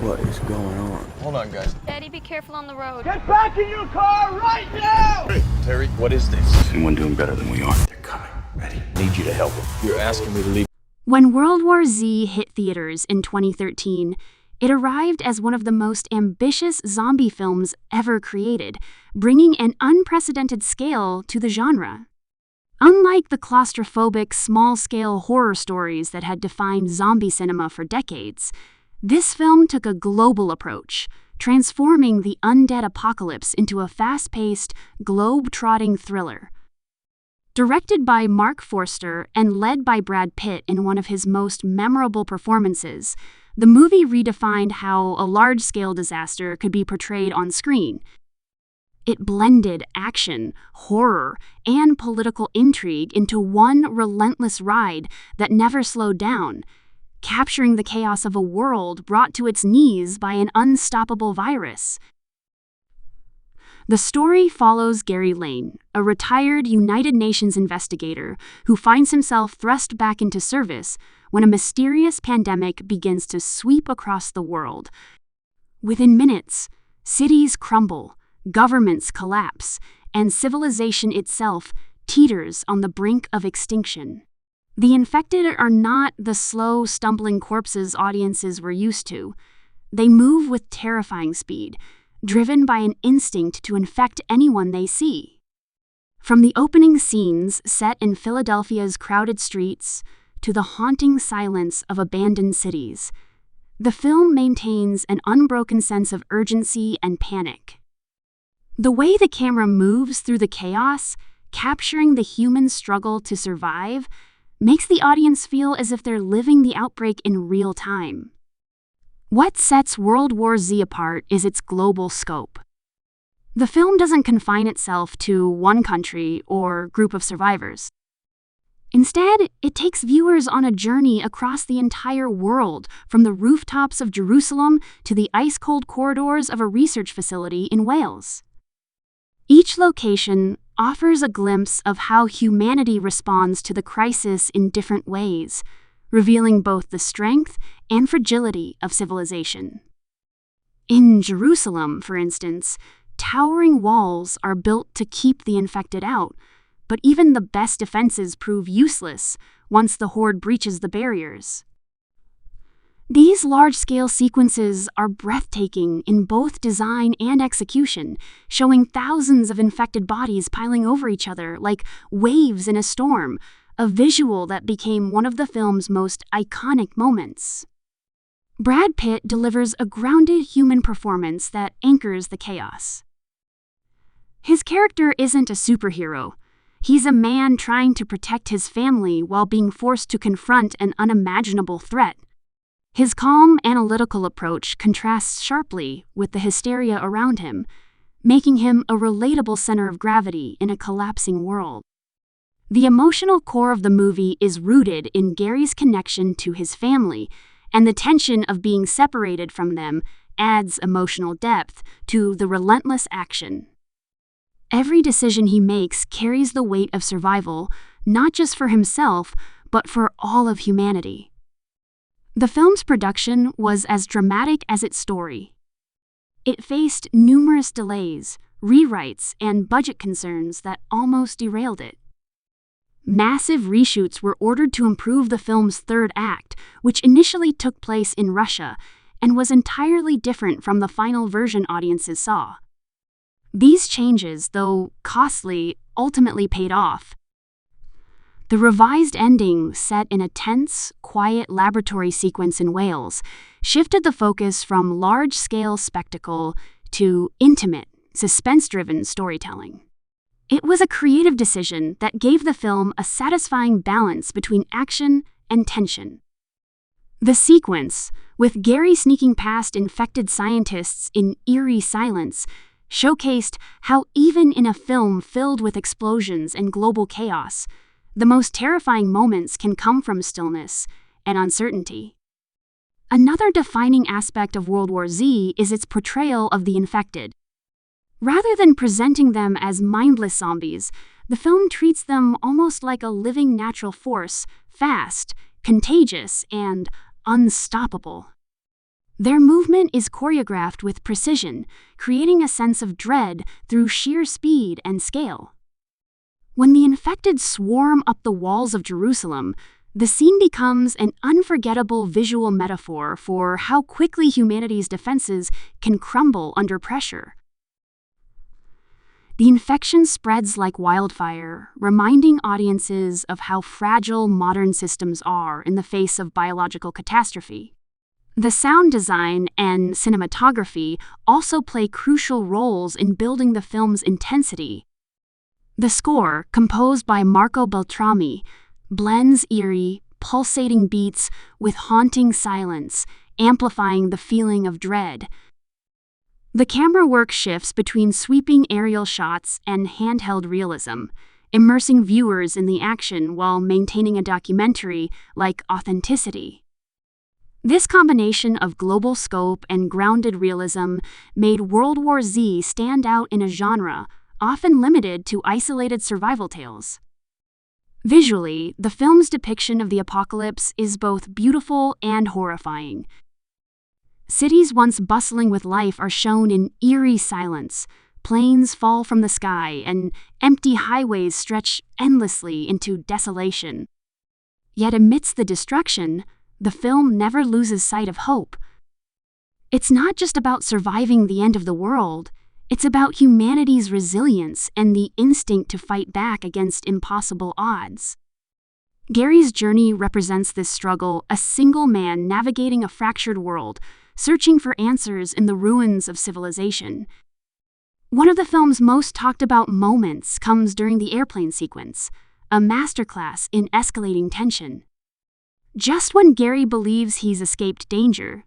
What is going on? Hold on, guys. Daddy, be careful on the road. Get back in your car right now! Hey, Terry, what is this? Anyone doing better than we are? They're coming. Ready? Need you to help them. You're asking me to leave. When World War Z hit theaters in 2013, it arrived as one of the most ambitious zombie films ever created, bringing an unprecedented scale to the genre. Unlike the claustrophobic, small-scale horror stories that had defined zombie cinema for decades, this film took a global approach, transforming the undead apocalypse into a fast-paced, globe-trotting thriller. Directed by Marc Forster and led by Brad Pitt in one of his most memorable performances, the movie redefined how a large-scale disaster could be portrayed on screen. It blended action, horror, and political intrigue into one relentless ride that never slowed down, capturing the chaos of a world brought to its knees by an unstoppable virus. The story follows Gerry Lane, a retired United Nations investigator who finds himself thrust back into service when a mysterious pandemic begins to sweep across the world. Within minutes, cities crumble, governments collapse, and civilization itself teeters on the brink of extinction. The infected are not the slow, stumbling corpses audiences were used to. They move with terrifying speed, driven by an instinct to infect anyone they see. From the opening scenes set in Philadelphia's crowded streets to the haunting silence of abandoned cities, the film maintains an unbroken sense of urgency and panic. The way the camera moves through the chaos, capturing the human struggle to survive, makes the audience feel as if they're living the outbreak in real time. What sets World War Z apart is its global scope. The film doesn't confine itself to one country or group of survivors. Instead, it takes viewers on a journey across the entire world, from the rooftops of Jerusalem to the ice-cold corridors of a research facility in Wales. Each location offers a glimpse of how humanity responds to the crisis in different ways, revealing both the strength and fragility of civilization. In Jerusalem, for instance, towering walls are built to keep the infected out, but even the best defenses prove useless once the horde breaches the barriers. These large-scale sequences are breathtaking in both design and execution, showing thousands of infected bodies piling over each other like waves in a storm, a visual that became one of the film's most iconic moments. Brad Pitt delivers a grounded human performance that anchors the chaos. His character isn't a superhero. He's a man trying to protect his family while being forced to confront an unimaginable threat. His calm, analytical approach contrasts sharply with the hysteria around him, making him a relatable center of gravity in a collapsing world. The emotional core of the movie is rooted in Gerry's connection to his family, and the tension of being separated from them adds emotional depth to the relentless action. Every decision he makes carries the weight of survival, not just for himself, but for all of humanity. The film's production was as dramatic as its story. It faced numerous delays, rewrites, and budget concerns that almost derailed it. Massive reshoots were ordered to improve the film's third act, which initially took place in Russia and was entirely different from the final version audiences saw. These changes, though costly, ultimately paid off. The revised ending, set in a tense, quiet laboratory sequence in Wales, shifted the focus from large-scale spectacle to intimate, suspense-driven storytelling. It was a creative decision that gave the film a satisfying balance between action and tension. The sequence, with Gerry sneaking past infected scientists in eerie silence, showcased how even in a film filled with explosions and global chaos, the most terrifying moments can come from stillness and uncertainty. Another defining aspect of World War Z is its portrayal of the infected. Rather than presenting them as mindless zombies, the film treats them almost like a living natural force, fast, contagious, and unstoppable. Their movement is choreographed with precision, creating a sense of dread through sheer speed and scale. When the infected swarm up the walls of Jerusalem, the scene becomes an unforgettable visual metaphor for how quickly humanity's defenses can crumble under pressure. The infection spreads like wildfire, reminding audiences of how fragile modern systems are in the face of biological catastrophe. The sound design and cinematography also play crucial roles in building the film's intensity. The score, composed by Marco Beltrami, blends eerie, pulsating beats with haunting silence, amplifying the feeling of dread. The camera work shifts between sweeping aerial shots and handheld realism, immersing viewers in the action while maintaining a documentary-like authenticity. This combination of global scope and grounded realism made World War Z stand out in a genre often limited to isolated survival tales. Visually, the film's depiction of the apocalypse is both beautiful and horrifying. Cities once bustling with life are shown in eerie silence. Planes fall from the sky, and empty highways stretch endlessly into desolation. Yet amidst the destruction, the film never loses sight of hope. It's not just about surviving the end of the world. It's about humanity's resilience and the instinct to fight back against impossible odds. Gerry's journey represents this struggle, a single man navigating a fractured world, searching for answers in the ruins of civilization. One of the film's most talked about moments comes during the airplane sequence, a masterclass in escalating tension. Just when Gerry believes he's escaped danger,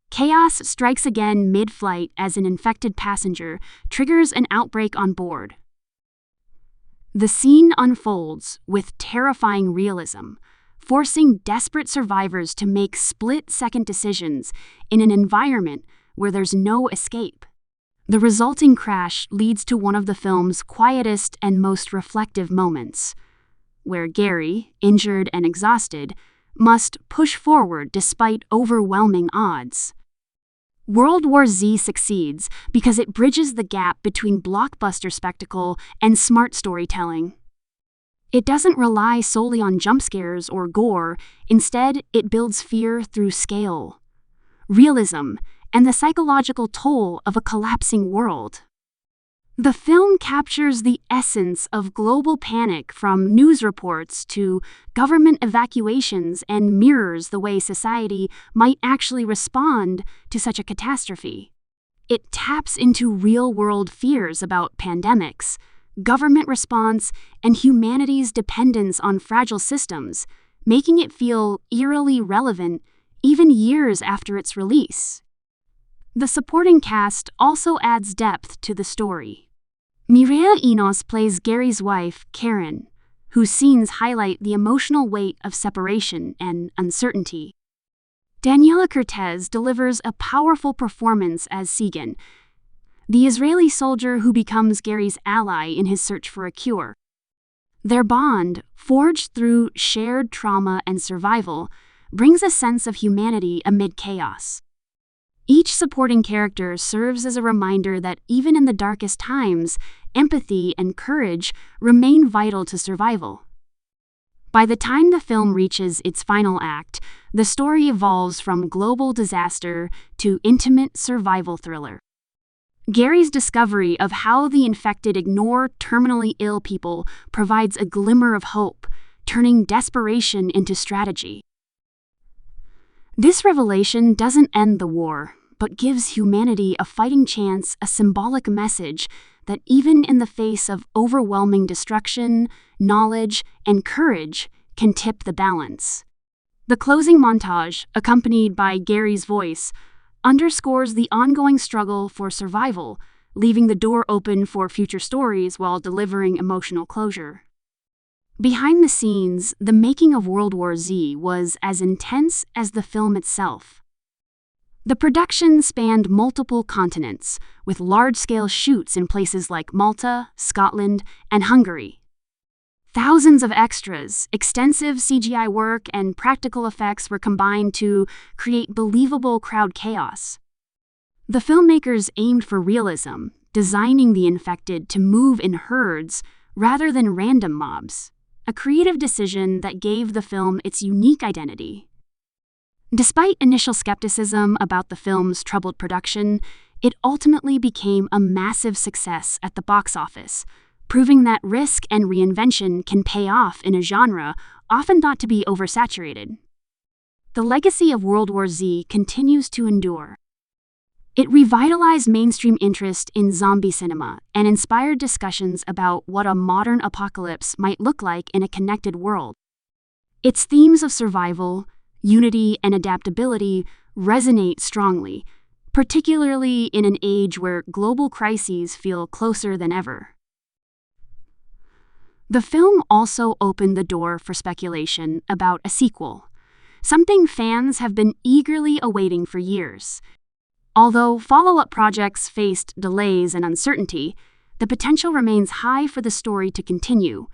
chaos strikes again mid-flight as an infected passenger triggers an outbreak on board. The scene unfolds with terrifying realism, forcing desperate survivors to make split-second decisions in an environment where there's no escape. The resulting crash leads to one of the film's quietest and most reflective moments, where Gerry, injured and exhausted, must push forward despite overwhelming odds. World War Z succeeds because it bridges the gap between blockbuster spectacle and smart storytelling. It doesn't rely solely on jump scares or gore. Instead, it builds fear through scale, realism, and the psychological toll of a collapsing world. The film captures the essence of global panic, from news reports to government evacuations, and mirrors the way society might actually respond to such a catastrophe. It taps into real-world fears about pandemics, government response, and humanity's dependence on fragile systems, making it feel eerily relevant even years after its release. The supporting cast also adds depth to the story. Mireia Enos plays Gerry's wife, Karen, whose scenes highlight the emotional weight of separation and uncertainty. Daniela Cortez delivers a powerful performance as Sigan, the Israeli soldier who becomes Gerry's ally in his search for a cure. Their bond, forged through shared trauma and survival, brings a sense of humanity amid chaos. Each supporting character serves as a reminder that even in the darkest times, empathy and courage remain vital to survival. By the time the film reaches its final act, the story evolves from global disaster to intimate survival thriller. Gerry's discovery of how the infected ignore terminally ill people provides a glimmer of hope, turning desperation into strategy. This revelation doesn't end the war, but gives humanity a fighting chance, a symbolic message that even in the face of overwhelming destruction, knowledge, and courage can tip the balance. The closing montage, accompanied by Gerry's voice, underscores the ongoing struggle for survival, leaving the door open for future stories while delivering emotional closure. Behind the scenes, the making of World War Z was as intense as the film itself. The production spanned multiple continents, with large-scale shoots in places like Malta, Scotland, and Hungary. Thousands of extras, extensive CGI work, and practical effects were combined to create believable crowd chaos. The filmmakers aimed for realism, designing the infected to move in herds rather than random mobs, a creative decision that gave the film its unique identity. Despite initial skepticism about the film's troubled production, it ultimately became a massive success at the box office, proving that risk and reinvention can pay off in a genre often thought to be oversaturated. The legacy of World War Z continues to endure. It revitalized mainstream interest in zombie cinema and inspired discussions about what a modern apocalypse might look like in a connected world. Its themes of survival, unity, and adaptability resonate strongly, particularly in an age where global crises feel closer than ever. The film also opened the door for speculation about a sequel, something fans have been eagerly awaiting for years. Although follow-up projects faced delays and uncertainty, the potential remains high for the story to continue,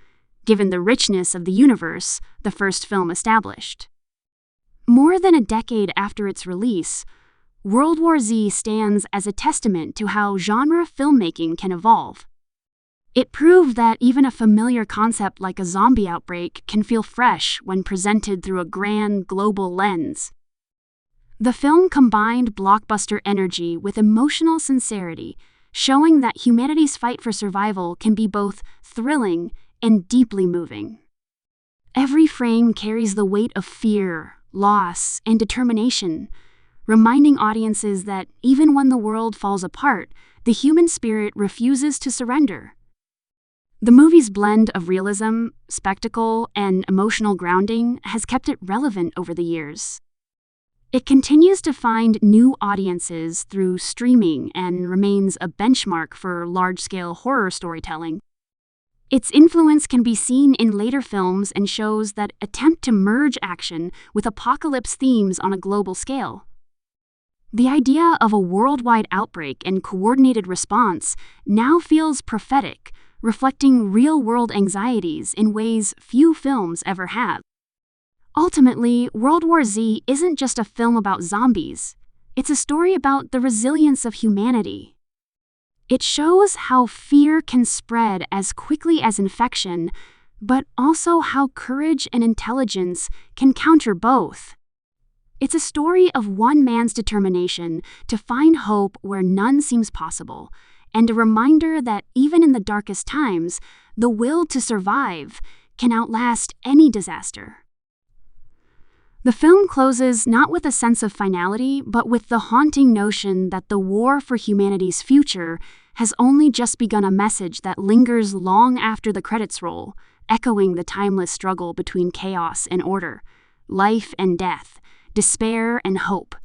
given the richness of the universe the first film established. More than a decade after its release, World War Z stands as a testament to how genre filmmaking can evolve. It proved that even a familiar concept like a zombie outbreak can feel fresh when presented through a grand global lens. The film combined blockbuster energy with emotional sincerity, showing that humanity's fight for survival can be both thrilling and deeply moving. Every frame carries the weight of fear, loss, and determination, reminding audiences that even when the world falls apart, the human spirit refuses to surrender. The movie's blend of realism, spectacle, and emotional grounding has kept it relevant over the years. It continues to find new audiences through streaming and remains a benchmark for large-scale horror storytelling. Its influence can be seen in later films and shows that attempt to merge action with apocalypse themes on a global scale. The idea of a worldwide outbreak and coordinated response now feels prophetic, reflecting real-world anxieties in ways few films ever have. Ultimately, World War Z isn't just a film about zombies. It's a story about the resilience of humanity. It shows how fear can spread as quickly as infection, but also how courage and intelligence can counter both. It's a story of one man's determination to find hope where none seems possible, and a reminder that even in the darkest times, the will to survive can outlast any disaster. The film closes not with a sense of finality, but with the haunting notion that the war for humanity's future has only just begun, a message that lingers long after the credits roll, echoing the timeless struggle between chaos and order, life and death, despair and hope.